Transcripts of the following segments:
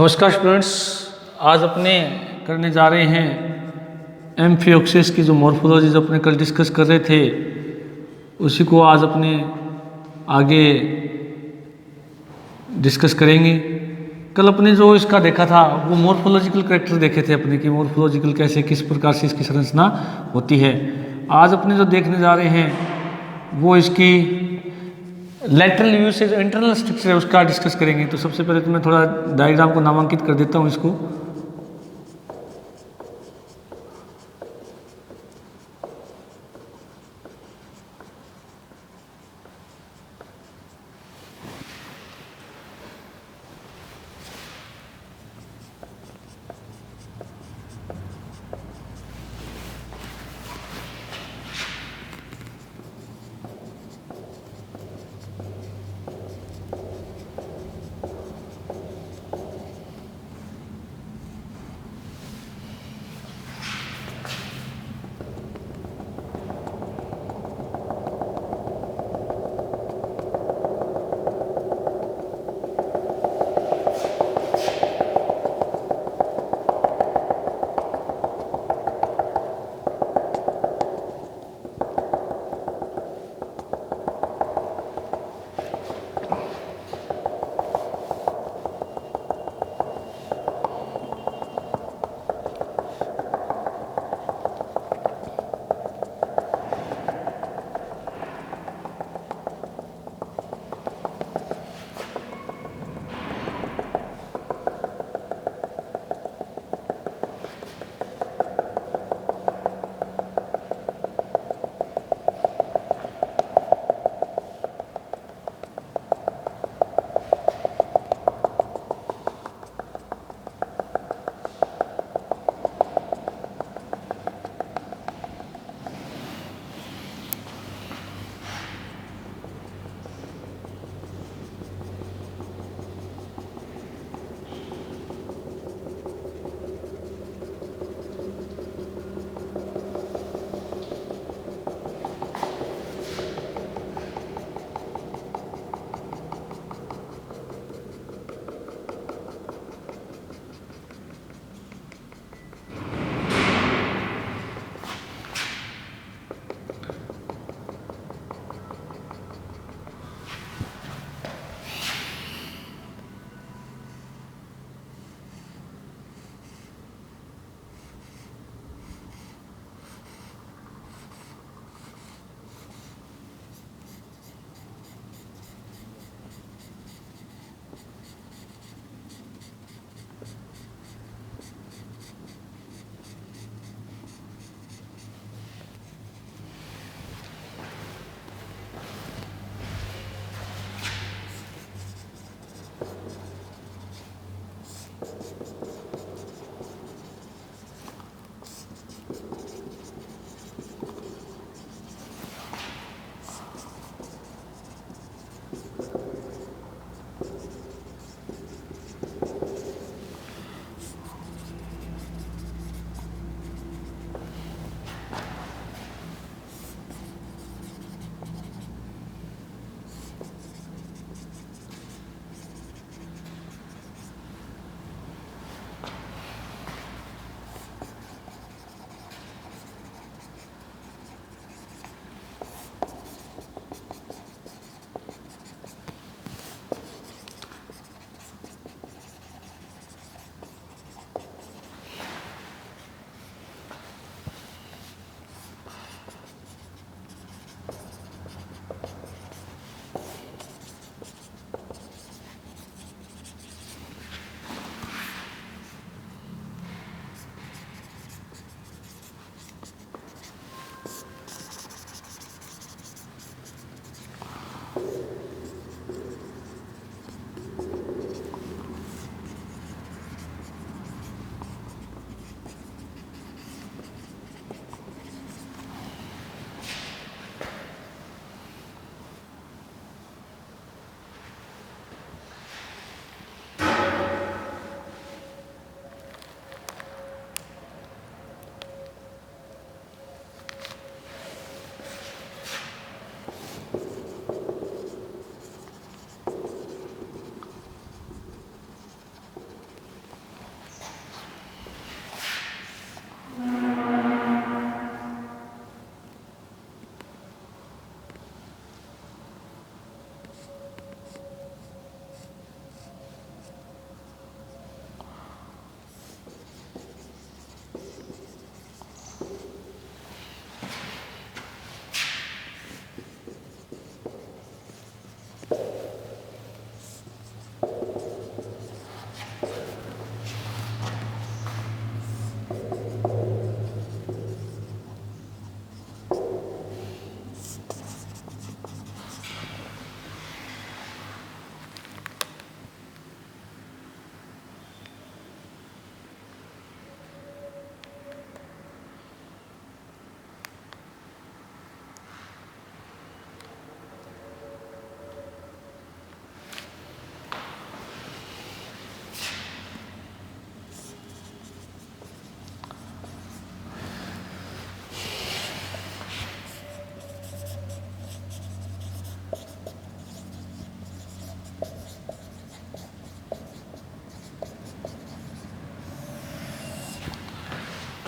नमस्कार स्टूडेंट्स। आज अपने करने जा रहे हैं एम्फियोक्सिस की जो मॉर्फोलॉजी जो अपने कल डिस्कस कर रहे थे उसी को आज अपने आगे डिस्कस करेंगे। कल अपने जो इसका देखा था वो मॉर्फोलॉजिकल कैरेक्टर देखे थे अपने कि मॉर्फोलॉजिकल कैसे किस प्रकार से इसकी संरचना होती है। आज अपने जो देखने जा रहे हैं वो इसकी लैटरल व्यू से जो इंटरनल स्ट्रक्चर है उसका डिस्कस करेंगे। तो सबसे पहले तो मैं थोड़ा डायग्राम को नामांकित कर देता हूँ इसको।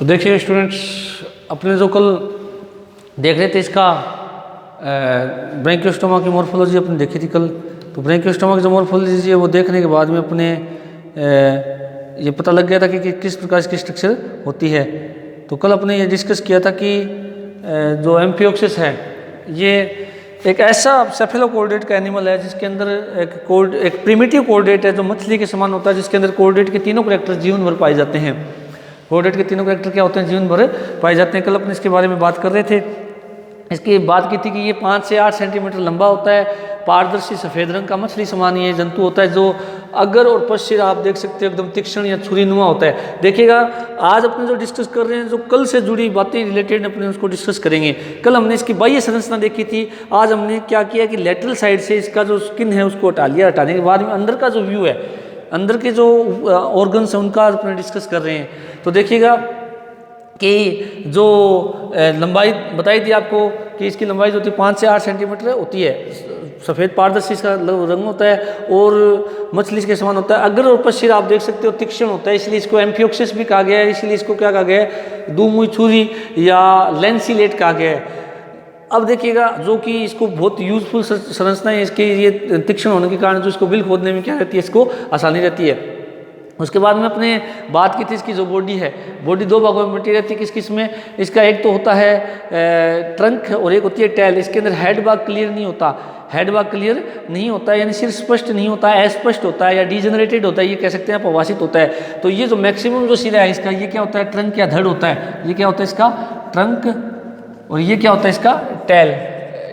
तो देखिए स्टूडेंट्स, अपने जो कल देख रहे थे इसका ब्रैंकियोस्टोमा की मॉर्फोलॉजी अपने देखी थी कल। तो ब्रैंकियोस्टोमा की जो मॉर्फोलॉजी है वो देखने के बाद में अपने ये पता लग गया था कि किस प्रकार की स्ट्रक्चर होती है। तो कल अपने ये डिस्कस किया था कि जो एम्फियोक्सिस है ये एक ऐसा सेफेलोकॉर्डेट का एनिमल है जिसके अंदर एक प्रिमिटिव कॉर्डेट है जो मछली के समान होता है, जिसके अंदर कॉर्डेट के तीनों कैरेक्टर जीवन भर पाए जाते हैं। कॉर्डेट के तीनों कैरेक्टर क्या होते हैं? जीवन भर पाए जाते हैं। कल अपने इसके बारे में बात कर रहे थे। इसकी बात की थी कि ये 5 से 8 सेंटीमीटर लंबा होता है, पारदर्शी सफ़ेद रंग का मछली समान ये जंतु होता है, जो अगर और पश्चिर आप देख सकते हो एकदम तीक्ष्ण या छुरीनुमा होता है। देखिएगा आज अपने जो डिस्कस कर रहे हैं, जो कल से जुड़ी बातें रिलेटेड अपने उसको डिस्कस करेंगे। कल हमने इसकी बाह्य संरचना देखी थी, आज हमने क्या किया कि लेटरल साइड से इसका जो स्किन है उसको हटा लिया। हटाने के बाद में अंदर का जो व्यू है, अंदर के जो ऑर्गन्स हैं उनका अपने डिस्कस कर रहे हैं। तो देखिएगा कि जो लंबाई बताई थी आपको कि इसकी लंबाई जो होती है 5 से 8 सेंटीमीटर होती है, सफ़ेद पारदर्शी इसका रंग होता है और मछली के समान होता है। अगर और पश्चिर आप देख सकते हो तीक्ष्ण होता है, इसलिए इसको एम्फियोक्सिस भी कहा गया है। इसलिए इसको क्या कहा गया है? दुमुई छुरी या लेंसिलेट कहा गया है। अब देखिएगा जो कि इसको बहुत यूजफुल संरचना है इसके, ये तीक्ष्ण होने के कारण जो इसको बिल खोदने में क्या रहती है, इसको आसानी रहती है। उसके बाद में अपने बात की थी इसकी जो बॉडी है, बॉडी 2 भागों में बटी रहती है। किस किस में? इसका एक तो होता है ट्रंक और एक होती है टेल। इसके अंदर हेड भाग क्लियर नहीं होता, हेड भाग क्लियर नहीं होता है, यानी सिर स्पष्ट नहीं होता है, अस्पष्ट होता है या डिजेनरेटेड होता है, ये कह सकते हैं आप, अवासित होता है। तो ये जो मैक्सिमम जो सिरा है इसका, ये क्या होता है? ट्रंक या धड़ होता है। ये क्या होता है इसका? ट्रंक। और ये क्या होता है इसका? टेल।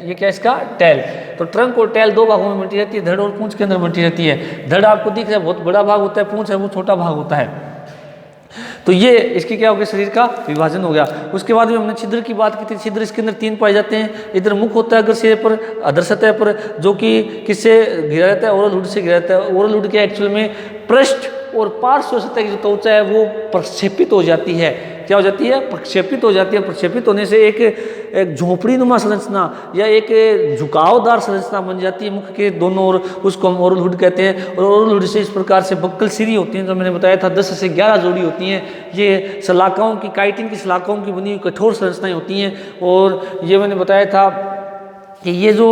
ये क्या इसका? टेल। तो ट्रंक और टेल 2 भागों में बटी रहती है, धड़ और पूंछ के अंदर बटी रहती है। धड़ आपको दिख रहा है बहुत बड़ा भाग होता है, पूंछ है वो छोटा भाग होता है। तो ये इसकी क्या हो गया? शरीर का विभाजन हो गया। उसके बाद में हमने छिद्र की बात की थी। छिद्र इसके अंदर 3 पाए जाते हैं। इधर मुख होता है अगर सिरे पर, अधर सतह पर, जो कि किससे घिरा रहता है? ओरल हुड से घिरा रहता है। ओरल हुड के एक्चुअल में पृष्ठ और पार्श्व सतह की जो त्वचा है वो प्रक्षेपित हो जाती है। क्या हो जाती है? प्रक्षेपित हो जाती है। प्रक्षेपित होने से एक झोपड़ी नुमा संरचना या एक झुकावदार संरचना बन जाती है मुख के दोनों ओर, उसको हम ओरल हुड कहते हैं। और ओरल हुड से इस प्रकार से बक्कल सिरी होती हैं, जो मैंने बताया था 10 से 11 जोड़ी होती हैं। ये सलाखाओं की, काइटिन की सलाखाओं की बनी हुई कठोर संरचनाएं होती हैं। और ये मैंने बताया था कि ये जो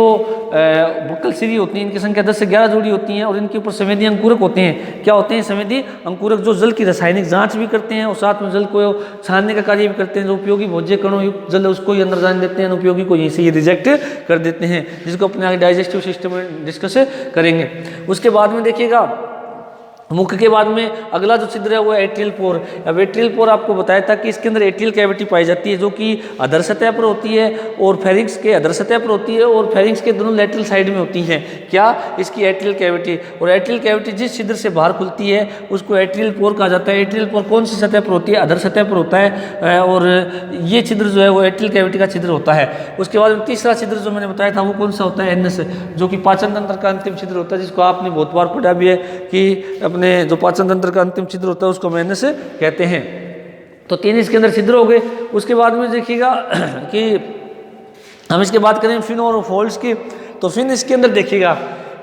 बक्कल सिरी होती हैं इनकी संख्या 10 से 11 जोड़ी होती हैं और इनके ऊपर संवेदी अंकुरक होते हैं। क्या होते हैं? संवेदी अंकुरक, जो जल की रासायनिक जांच भी करते हैं और साथ में जल को छानने का कार्य भी करते हैं। जो उपयोगी भोज्य कणों युक्त जल है उसको ही अंदर जाने देते हैं, उपयोगी को यहीं से ये रिजेक्ट कर देते हैं, जिसको अपने आगे डाइजेस्टिव सिस्टम में डिस्कस करेंगे। उसके बाद में देखिएगा मुख के बाद में अगला जो छिद्र है वो है एट्रियल पोर। अब एट्रियल पोर आपको बताया था कि इसके अंदर एट्रियल कैविटी पाई जाती है, जो कि अधर सतह पर होती है और फेरिंक्स के अधर सतह पर होती है और फेरिंक्स के दोनों लेटरल साइड में होती हैं। क्या? इसकी एट्रियल कैविटी। और एट्रियल कैविटी जिस छिद्र से बाहर खुलती है उसको एट्रियल पोर कहा जाता है। एट्रियल पोर कौन सी सतह पर होती है? अधर सतह पर होता है। और ये छिद्र जो है वो एट्रियल कैविटी का छिद्र होता है। उसके बाद तीसरा छिद्र जो मैंने बताया था वो कौन सा होता है? एनस, जो कि पाचन तंत्र का अंतिम छिद्र होता है, जिसको आपने बहुत बार पढ़ा भी है कि अपने जो पाचन तंत्र का अंतिम छिद्र होता है उसको हम एनस कहते हैं। तो 3 इसके अंदर छिद्र हो गए। उसके बाद में देखिएगा कि हम इसके बात करें फिन और फोल्ड्स की। तो फिन इसके अंदर देखिएगा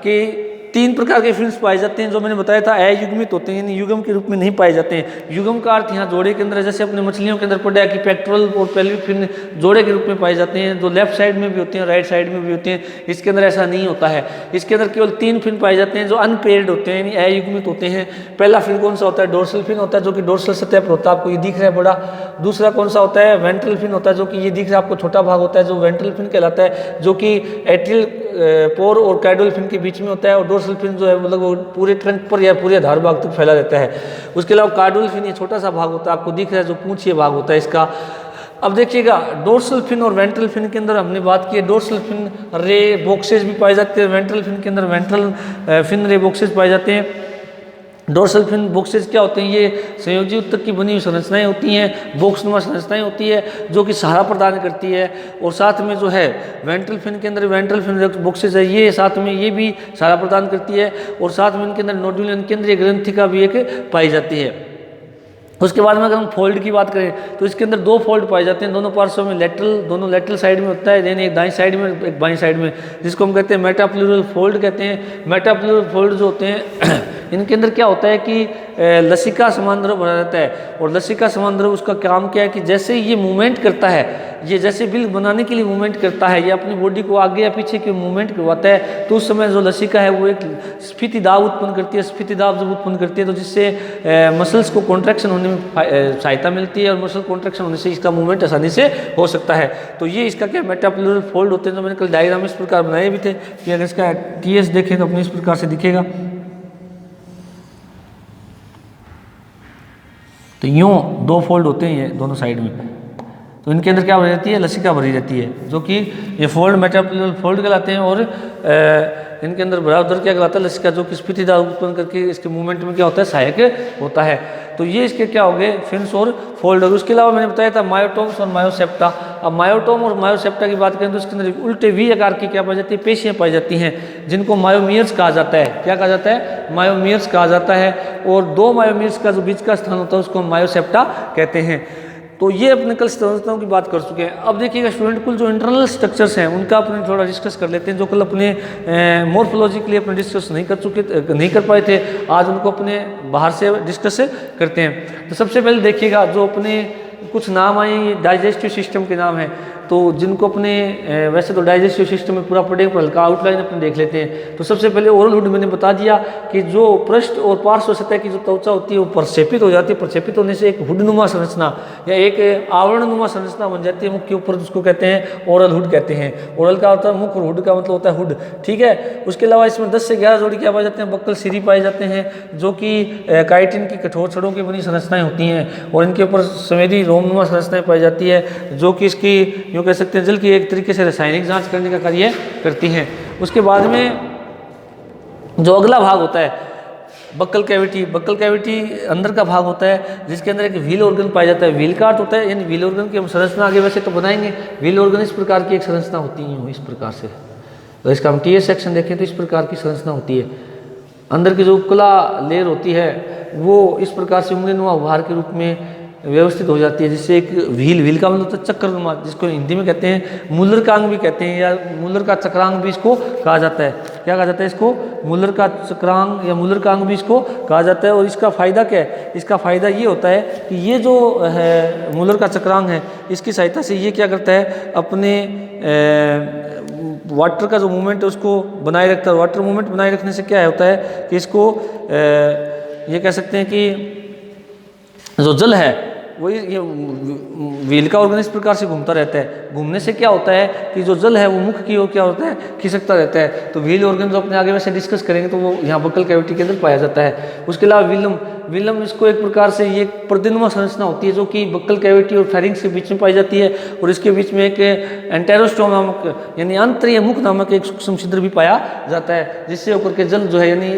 कि 3 प्रकार के फिन्स पाए जाते हैं, जो मैंने बताया था अयुग्मित होते हैं, यानी युग्म के रूप में नहीं पाए जाते हैं। युग्म का अर्थ यहाँ जोड़े के अंदर, जैसे अपने मछलियों के अंदर पढ़ा है कि पेक्टोरल और पेल्विक फिन जोड़े के रूप में पाए जाते हैं, जो लेफ्ट साइड में भी होते हैं राइट साइड में भी होते हैं। इसके अंदर ऐसा नहीं होता है। इसके अंदर केवल 3 फिन पाए जाते हैं जो अनपेयर्ड होते हैं, यानी अयुग्मित होते हैं। पहला फिन कौन सा होता है? डोर्सल फिन होता है, जो कि डोर्सल सतह पर होता है, आपको ये दिख रहा है बड़ा। दूसरा कौन सा होता है? वेंट्रल फिन होता है, जो कि ये दिख रहा है आपको छोटा भाग होता है, जो वेंट्रल फिन कहलाता है, जो कि एट्रियल पोर और कैडोल फिन के बीच में होता है। और डोर्सल फिन जो है मतलब वो पूरे ट्रंक पर या पूरे आधार भाग तक फैला रहता है। उसके अलावा कार्डोल फिन ये छोटा सा भाग होता है, आपको दिख रहा है, जो पूंछिए भाग होता है इसका। अब देखिएगा डोर्सल फिन और वेंट्रल फिन के अंदर हमने बात की है, डोर्सल फिन रे बॉक्सेज भी पाए जाते हैं, वेंट्रल फिन के अंदर वेंट्रल फिन रे बॉक्सेज पाए जाते हैं। डोर्सल फिन बॉक्सेज क्या होते हैं? ये संयोजी उत्तक की बनी हुई संरचनाएं होती हैं, बॉक्सनुमा संरचनाएं होती है, जो कि सहारा प्रदान करती है। और साथ में जो है वेंट्रल फिन के अंदर वेंट्रल फिन बॉक्सेज है, ये साथ में ये भी सहारा प्रदान करती है। और साथ में इनके अंदर नोड्यूल केंद्रीय ग्रंथिका भी एक पाई जाती है। उसके बाद में अगर हम फोल्ड की बात करें तो इसके अंदर 2 फोल्ड पाए जाते हैं, दोनों पार्श्व में लेटरल, दोनों लेटरल साइड में होता है, यानी एक दाईं साइड में एक बाईं साइड में, जिसको हम कहते हैं मेटाप्लूरल फोल्ड कहते हैं। मेटाप्लूरल फोल्ड जो होते हैं इनके अंदर क्या होता है कि लसिका समान द्रव भरा रहता है। और लसिका समान द्रव उसका काम क्या है कि जैसे ही ये मूवमेंट करता है, ये जैसे बिल बनाने के लिए मूवमेंट करता है, ये अपनी बॉडी को आगे या पीछे की मूवमेंट करवाता है, तो उस समय जो लसिका है वो एक स्फीति दाब उत्पन्न करती है। स्फीति दाब जब उत्पन्न करती है तो जिससे मसल्स को कॉन्ट्रैक्शन होने में सहायता मिलती है, और मसल कॉन्ट्रैक्शन होने से इसका मूवमेंट आसानी से हो सकता है। तो ये इसका क्या मेटाप्लूरल फोल्ड होते हैं, जो मैंने कल डायग्राम इस प्रकार बनाए भी थे कि अगर इसका टीएस देखें तो अपने इस प्रकार से दिखेगा। तो यूँ दो फोल्ड होते हैं ये दोनों साइड में, तो इनके अंदर क्या भरी रहती है, लसिका भरी रहती है, जो कि ये फोल्ड मेटाप्लूरल फोल्ड कहलाते हैं। और इनके अंदर भरा उधर क्या कहलाता है, लसिका, जो कि स्फीति दाब उत्पन्न करके इसके मूवमेंट में क्या होता है, सहायक होता है। तो ये इसके क्या हो गए, फिन्स और फोल्ड। और उसके अलावा मैंने बताया था मायोटोम्स और मायोसेप्टा। अब मायोटोम और मायोसेप्टा की बात करें तो इसके अंदर उल्टे वी आकार की क्या पाई जाती है, पेशियाँ पाई जाती हैं, जिनको मायोमियर्स कहा जाता है। क्या कहा जाता है, मायोमियर्स कहा जाता है। और दो मायोमियर्स का जो बीच का स्थान होता है उसको हम मायोसेप्टा कहते हैं। तो ये अपने कल संरचनाओं की बात कर चुके हैं। अब देखिएगा स्टूडेंट, कुल जो इंटरनल स्ट्रक्चर्स हैं उनका अपने थोड़ा डिस्कस कर लेते हैं, जो कल अपने मॉर्फोलॉजी के लिए अपने डिस्कस नहीं कर पाए थे, आज उनको अपने बाहर से डिस्कस करते हैं। तो सबसे पहले देखिएगा जो अपने कुछ नाम आए, डाइजेस्टिव सिस्टम के नाम हैं, तो जिनको अपने वैसे तो डाइजेस्टिव सिस्टम में पूरा पढ़ेंगे पर हल्का आउटलाइन अपने देख लेते हैं। तो सबसे पहले ओरल हुड मैंने बता दिया कि जो पृष्ठ और पार्श्व सतह की जो त्वचा होती है वो प्रक्षेपित हो जाती है। प्रक्षेपित होने से एक हुडनुमा संरचना या एक आवरणनुमा संरचना बन जाती है मुख के ऊपर, जिसको कहते हैं ओरल हुड कहते हैं। ओरल का होता है मुख और हुड का मतलब होता है हुड, ठीक है। उसके अलावा इसमें 10 से 11 जोड़ी क्या पाए जाते हैं, बक्कल सिरी पाए जाते हैं, जो कि काइटिन की कठोर छड़ों की बनी संरचनाएं होती हैं। और इनके ऊपर संवेदी रोमनुमा संरचनाएं पाई जाती है, जो कि इसकी यूँ कह सकते हैं जल की एक तरीके से रासायनिक जांच करने का कार्य करती हैं। उसके बाद में जो अगला भाग होता है बक्कल कैविटी, बक्कल कैविटी अंदर का भाग होता है जिसके अंदर एक व्हील ऑर्गन पाया जाता है। व्हील कार्ट होता है, यानी व्हील ऑर्गन की हम संरचना आगे वैसे तो बनाएंगे। व्हील ऑर्गन इस प्रकार की एक संरचना होती है, इस प्रकार से। तो इसका हम टीएस सेक्शन देखें तो इस प्रकार की संरचना होती है। अंदर की जो उपकला लेयर होती है वो इस प्रकार से उंगलीनुमा उपहार के रूप में व्यवस्थित हो जाती है, जिससे एक व्हील का मतलब होता है चक्रनुमा, जिसको हिंदी में कहते हैं मूलर का अंग भी कहते हैं, या मूलर का चक्रांग भी इसको कहा जाता है। क्या कहा जाता है इसको, मूलर का चक्रांग या मूलर का अंग भी इसको कहा जाता है। और इसका फ़ायदा क्या है, इसका फ़ायदा ये होता है कि ये जो है मूलर का चक्रांग है, इसकी सहायता से ये क्या करता है, अपने वाटर का जो मूवमेंट है उसको बनाए रखता है। वाटर मूवमेंट बनाए रखने से क्या होता है कि इसको ये कह सकते हैं कि जो जल है वो ये व्हील का ऑर्गन इस प्रकार से घूमता रहता है। घूमने से क्या होता है कि जो जल है वो मुख की ओर क्या होता है, खिसकता रहता है। तो व्हील ऑर्गन जो अपने आगे वैसे डिस्कस करेंगे तो वो यहाँ बक्कल कैविटी के अंदर पाया जाता है। उसके अलावा विलम इसको एक प्रकार से ये पर्दिनुमा संरचना होती है, जो कि बक्कल कैविटी और फेरिंक्स के बीच में पाई जाती है। और इसके बीच में एक एंटेरोस्टोम नामक यानी आंतरिक मुख नामक एक सूक्ष्म छिद्र भी पाया जाता है, जिससे होकर के जल जो है यानी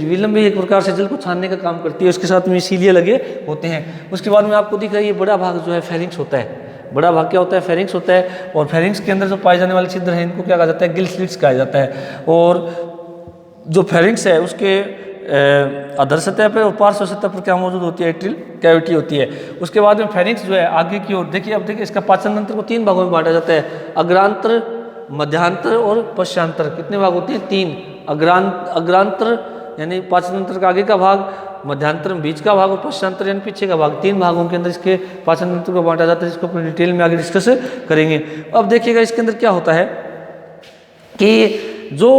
विलम भी एक प्रकार से जल को छानने का काम करती है। उसके साथ में सीलिया लगे होते हैं। उसके बाद में आपको दिख रहा है ये बड़ा भाग जो है फेरिंक्स होता है। बड़ा भाग क्या होता है, फेरिंक्स होता है। और फेरिंक्स के अंदर जो पाए जाने वाले छिद्र हैं इनको क्या कहा जाता है, गिल स्लिट्स कहा जाता है। और जो फेरिंक्स है उसके अधर सतह पर और पार्श्व सतह पर क्या मौजूद होती है, एट्रियल कैविटी होती है। उसके बाद में फेरिंक्स जो है आगे की ओर देखिए, अब देखिए इसका पाचन तंत्र को 3 भागों में बांटा जाता है, अग्रांतर, मध्यांतर और पश्चांतर। कितने भाग होते हैं, 3। अग्रांतर यानी पाचन तंत्र का आगे का भाग, मध्यांतर में बीच का भाग और पश्चांतर यानी पीछे का भाग। 3 भागों के अंदर इसके पाचन तंत्र को बांटा जाता है, जिसको अपने डिटेल में आगे डिस्कस करेंगे। अब देखिएगा इसके अंदर क्या होता है कि जो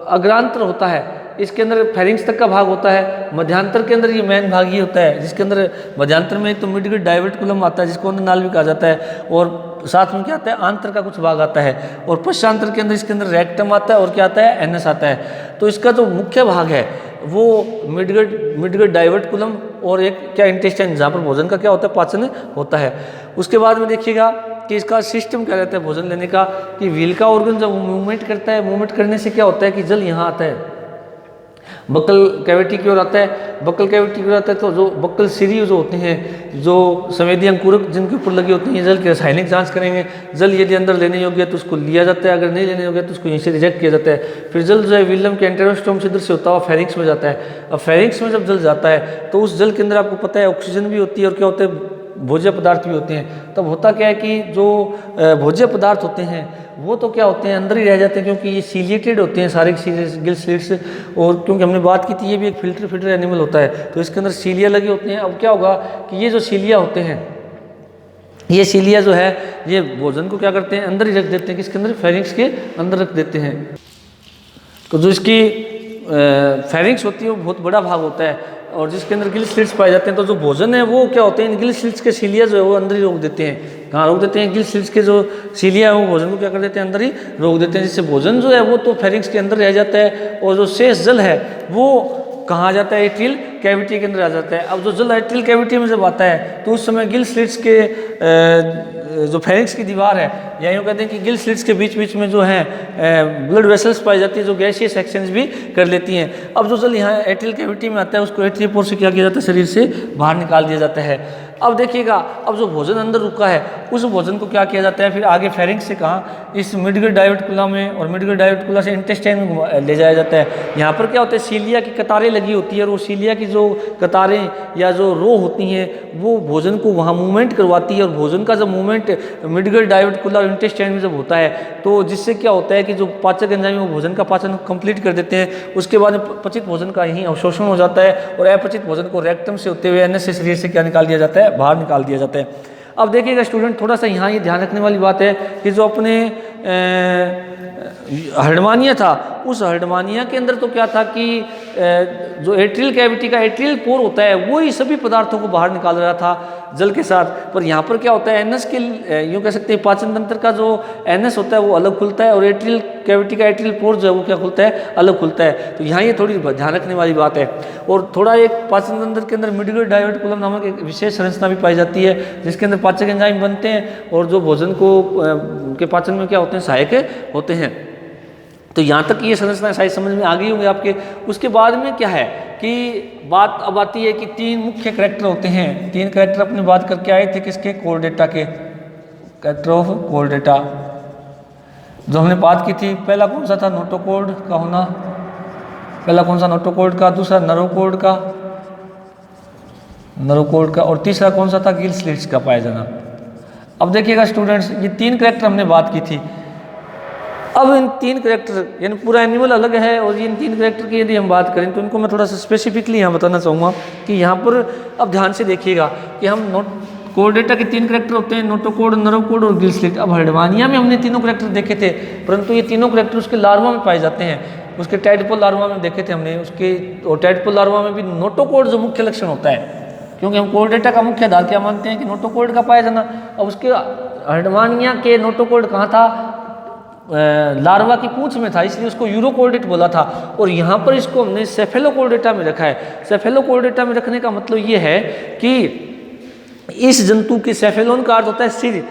अग्रांतर होता है इसके अंदर फेरिंक्स तक का भाग होता है। मध्यांतर के अंदर ये मेन भाग ये होता है, जिसके अंदर मध्यांतर में एक तो मिडगट डाइवर्टिकुलम आता है, जिसको अंदर नाल भी कहा जाता है, और साथ में क्या आता है, आंतर का कुछ भाग आता है। और पश्चांतर के अंदर इसके अंदर रेक्टम आता है और क्या आता है, एनस आता है। तो इसका जो मुख्य भाग है वो मिडगट डाइवर्टिकुलम और एक क्या इंटेस्टाइन, जहाँ पर भोजन का क्या होता है, पाचन होता है। उसके बाद में देखिएगा कि इसका सिस्टम क्या रहता है भोजन लेने का, कि व्हील का ऑर्गन जब मूवमेंट करता है, मूवमेंट करने से क्या होता है कि जल यहाँ आता है, बक्कल कैविटी की ओर आता है। बक्कल कैविटी की ओर आता है तो जो बक्कल सिरी जो होते हैं, जो संवेदी अंकुरक जिनके ऊपर लगे होते हैं, जल की रासायनिक जांच करेंगे। जल यदि अंदर लेने योग्य है तो उसको लिया जाता है, अगर नहीं लेने योग्य है तो उसको यहीं से रिजेक्ट किया जाता है। फिर जल जो है विलम के एंटेरोस्टोम छिद्र से होता हुआ फेरिंक्स में जाता है। अब फेरिंक्स में जब जल जाता है तो उस जल के अंदर आपको पता है ऑक्सीजन भी होती है और क्या होता है, भोज्य पदार्थ भी होते हैं। तब होता क्या है कि जो भोज्य पदार्थ होते हैं वो तो क्या होते हैं, अंदर ही रह जाते हैं, क्योंकि ये सीलिएटेड होते हैं सारे गिल स्लिट्स। और क्योंकि हमने बात की थी ये भी एक फिल्टर एनिमल होता है, तो इसके अंदर सीलिया लगे होते हैं। अब क्या होगा कि ये जो सीलिया होते हैं, ये सीलिया जो है ये भोजन को क्या करते हैं, अंदर ही रख देते हैं, किसके अंदर, फेरिंक्स के अंदर रख देते हैं। तो जो इसकी फेरिंक्स होती है वो बहुत बड़ा भाग होता है, और जिसके अंदर गिल स्लिट्स पाए जाते हैं। तो जो भोजन है वो क्या होते हैं, इन गिल स्लिट्स के सीलिया जो है वो अंदर ही रोक देते हैं। कहाँ रोक देते हैं, गिल स्लिट्स के जो सीलिया है वो भोजन को क्या कर देते हैं, अंदर ही रोक देते हैं, जिससे भोजन जो है वो तो फेरिंक्स के अंदर रह जाता है, और जो शेष जल है वो कहाँ आ जाता है, एट्रियल कैविटी के अंदर आ जाता है। अब जो जल एट्रियल कैविटी में जब आता है तो उस समय गिल स्लिट्स के जो फेरिंक्स की दीवार है, या यूँ कहते हैं कि गिल स्लिट्स के बीच में जो है ब्लड वेसल्स पाई जाती है, जो गैसियस एक्सचेंज भी कर लेती हैं। अब जो जल यहाँ एट्रियल कैविटी में आता है उसको एट्रियल पोर से क्या किया जाता है, शरीर से बाहर निकाल दिया जाता है। अब देखिएगा, अब जो भोजन अंदर रुका है उस भोजन को क्या किया जाता है, फिर आगे फेरिंक्स से कहाँ, इस मिडगल डायोटिकुला में, और मिडगल डायोटिकुला से इंटेस्टाइन में ले जाया जाता है। यहाँ पर क्या होता है, सीलिया की कतारें लगी होती है, और वो सीलिया की जो कतारें या जो रो होती हैं वो भोजन को वहाँ मूवमेंट करवाती है, और भोजन का जब मूवमेंट मिडगल डायोटिकुला और इंटेस्टाइन में जब होता है तो जिससे क्या होता है कि जो पाचक एंजाइम वो भोजन का पाचन कंप्लीट कर देते हैं। उसके बाद पचित भोजन का यहीं अवशोषण हो जाता है, और अपचित भोजन को रेक्टम से होते हुए अन्य से शरीर से क्या निकाल दिया जाता है, बाहर निकाल दिया जाता है। अब देखिएगा स्टूडेंट, थोड़ा सा यहाँ ये ध्यान रखने वाली बात है कि जो अपने हर्डमानिया था, उस हर्डमानिया के अंदर तो क्या था कि जो एट्रियल कैविटी का एट्रियल पोर होता है वो ही सभी पदार्थों को बाहर निकाल रहा था जल के साथ। पर यहाँ पर क्या होता है, एनएस के यूँ कह सकते हैं पाचन तंत्र का जो एनएस होता है वो अलग खुलता है, और एट्रियल कैविटी का एट्रियल पोर जो है वो क्या खुलता है, अलग खुलता है। तो यहाँ ये थोड़ी ध्यान रखने वाली बात है। और थोड़ा एक पाचन तंत्र के अंदर मिडगल डायोटिकुलम नामक एक विशेष संरचना भी पाई जाती है, जिसके अंदर पाचक एंजाइम बनते हैं और जो भोजन को के पाचन में क्या होते हैं, सहायक होते हैं। तो यहाँ तक ये संरचना शायद समझ में आ गई होंगी आपके। उसके बाद में क्या है कि बात अब आती है कि तीन मुख्य कैरेक्टर होते हैं। तीन कैरेक्टर अपनी बात करके आए थे किसके, कोर्डेटा के, कैरेक्टर ऑफ कोर्डेटा जो हमने बात की थी। पहला कौन सा था, नोटोकॉर्ड का होना, पहला कौन सा, नोटोकॉर्ड का, दूसरा नरोकॉर्ड का, और तीसरा कौन सा था, गिल स्लिट्स का पाया जाना। अब देखिएगा स्टूडेंट्स, ये तीन कैरेक्टर हमने बात की थी। अब इन तीन कैरेक्टर, यानी पूरा एनिमल अलग है, और इन तीन कैरेक्टर की यदि हम बात करें तो इनको मैं थोड़ा सा स्पेसिफिकली यहाँ बताना चाहूँगा कि यहाँ पर अब ध्यान से देखिएगा कि हम कोर्डेटा के तीन कैरेक्टर होते हैं, नोटोकॉर्ड, नरोकॉर्ड और गिल स्लिट। अब हर्डमानिया में हमने तीनों कैरेक्टर देखे थे, परंतु ये तीनों कैरेक्टर उसके लार्वा में पाए जाते हैं। उसके टैडपोल लार्वा में देखे थे हमने उसके, और टैडपोल लार्वा में भी नोटोकॉर्ड जो मुख्य लक्षण होता है, क्योंकि हम कोर्डेटा का मुख्य आधार क्या मानते हैं कि नोटोकॉर्ड का पाया जाना। अब उसके हर्डमानिया के नोटोकॉर्ड कहाँ था, लार्वा की पूंछ में था, इसलिए उसको यूरोकोर्डेट बोला था। और यहाँ पर इसको हमने सेफेलोकोर्डेटा में रखा है। सेफेलोकोर्डेटा में रखने का मतलब ये है कि इस जंतु के, सेफेलोन का अर्थ होता है सिर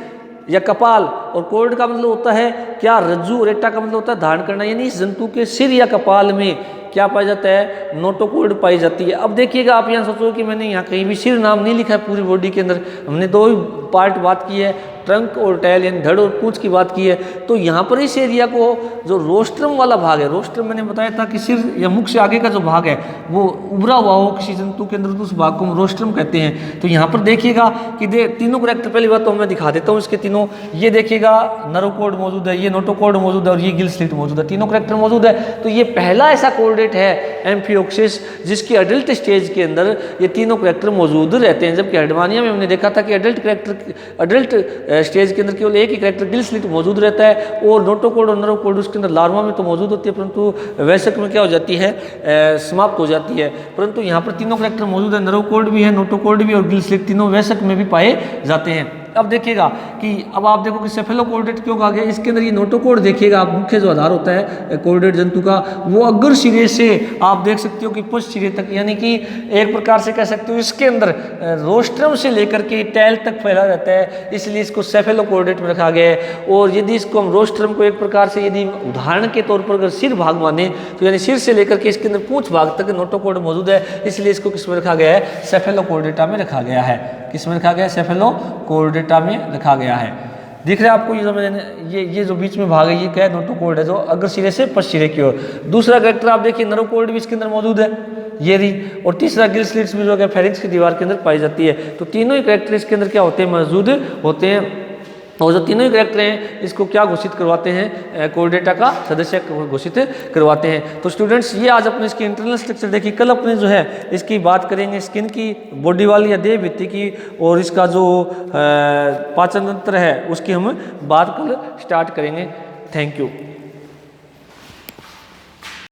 या कपाल, और कोर्ड का मतलब होता है क्या, रज्जु, और एटा का मतलब होता है धारण करना, यानी इस जंतु के सिर या कपाल में क्या पाया जाता है, नोटोकॉर्ड पाई जाती है। अब देखिएगा, आप यहाँ सोचो कि मैंने यहाँ कहीं भी सिर नाम नहीं लिखा है पूरी बॉडी के अंदर, हमने दो ही पार्ट बात की है, ट्रंक और टेल, यानी धड़ और पूंछ की बात की है। तो यहाँ पर इस एरिया को जो रोस्ट्रम वाला भाग है, रोस्ट्रम मैंने बताया था कि सिर या मुख से आगे का जो भाग है वो उभरा हुआ हो किसी जंतु के अंदर, तो उस भाग को हम रोस्ट्रम कहते हैं। तो यहाँ पर देखिएगा कि तीनों कैरेक्टर, पहली बात तो मैं दिखा देता हूँ इसके तीनों। ये देखिएगा नरोकॉर्ड मौजूद है, ये नोटोकॉर्ड मौजूद है, और ये गिल स्लिट मौजूद है, तीनों कैरेक्टर मौजूद है। तो ये पहला ऐसा कोर्डेट है एम्फियोक्सिस जिसकी अडल्ट स्टेज के अंदर ये तीनों कैरेक्टर मौजूद रहते हैं। जबकि हर्डमानिया में हमने देखा था कि अडल्ट स्टेज के अंदर केवल एक ही कैरेक्टर गिल स्लिट मौजूद रहता है, और नोटोकॉर्ड और नरोकॉर्ड उसके अंदर लार्वा में तो मौजूद होती है, परंतु वयस्क में क्या हो जाती है, समाप्त हो जाती है। परंतु यहाँ पर तीनों कैरेक्टर मौजूद है, नरोकॉर्ड भी है, नोटोकॉर्ड भी और गिल स्लिट, तीनों वयस्क में भी पाए जाते हैं। अब देखिएगा कि अब आप देखो कि सेफेलोकोर्डेट क्यों कहा गया, इसके अंदर ये नोटोकॉर्ड देखिएगा आप, मुख्य जो आधार होता है कोर्डेट जंतु का, वो अग्र सिरे से आप देख सकते हो कि पुष्ट सिरे तक, यानी कि एक प्रकार से कह सकते हो इसके अंदर रोस्ट्रम से लेकर के टैल तक फैला रहता है, इसलिए इसको सेफेलोकोर्डेट में रखा गया है। और यदि इसको हम रोस्ट्रम को एक प्रकार से यदि उदाहरण के तौर पर अगर सिर भाग माने तो यानी सिर से लेकर के इसके अंदर पूंछ भाग तक नोटोकॉर्ड मौजूद है, इसलिए इसको किस में रखा गया है, सेफेलोकोर्डेटा में रखा गया है। किस में रखा गया है, सेफेलोकोर्डेटा में रखा गया है। दिख रहा है आपको, ये जो मैंने ये जो बीच में भाग है ये क्या है, नोटोकॉर्ड है, जो अग्र सिरे से पश्च सिरे की ओर। दूसरा कैरेक्टर आप देखिए नरोकॉर्ड भी इसके अंदर मौजूद है, ये रही। और तीसरा गिल स्लिट्स में जो है फेरिंक्स की दीवार के अंदर पाई जाती है। तो तीनों ही कैरेक्टर इसके अंदर क्या होते हैं, मौजूद होते हैं। और जो तीनों ही कैरेक्टर हैं इसको क्या घोषित करवाते हैं, कोर्डेटा का सदस्य घोषित करवाते हैं। तो स्टूडेंट्स ये आज अपने इसकी इंटरनल स्ट्रक्चर देखी। कल अपने जो है इसकी बात करेंगे स्किन की, बॉडी वाली या देह भित्ति की, और इसका जो पाचन तंत्र है उसकी हम बात कल स्टार्ट करेंगे। Thank you.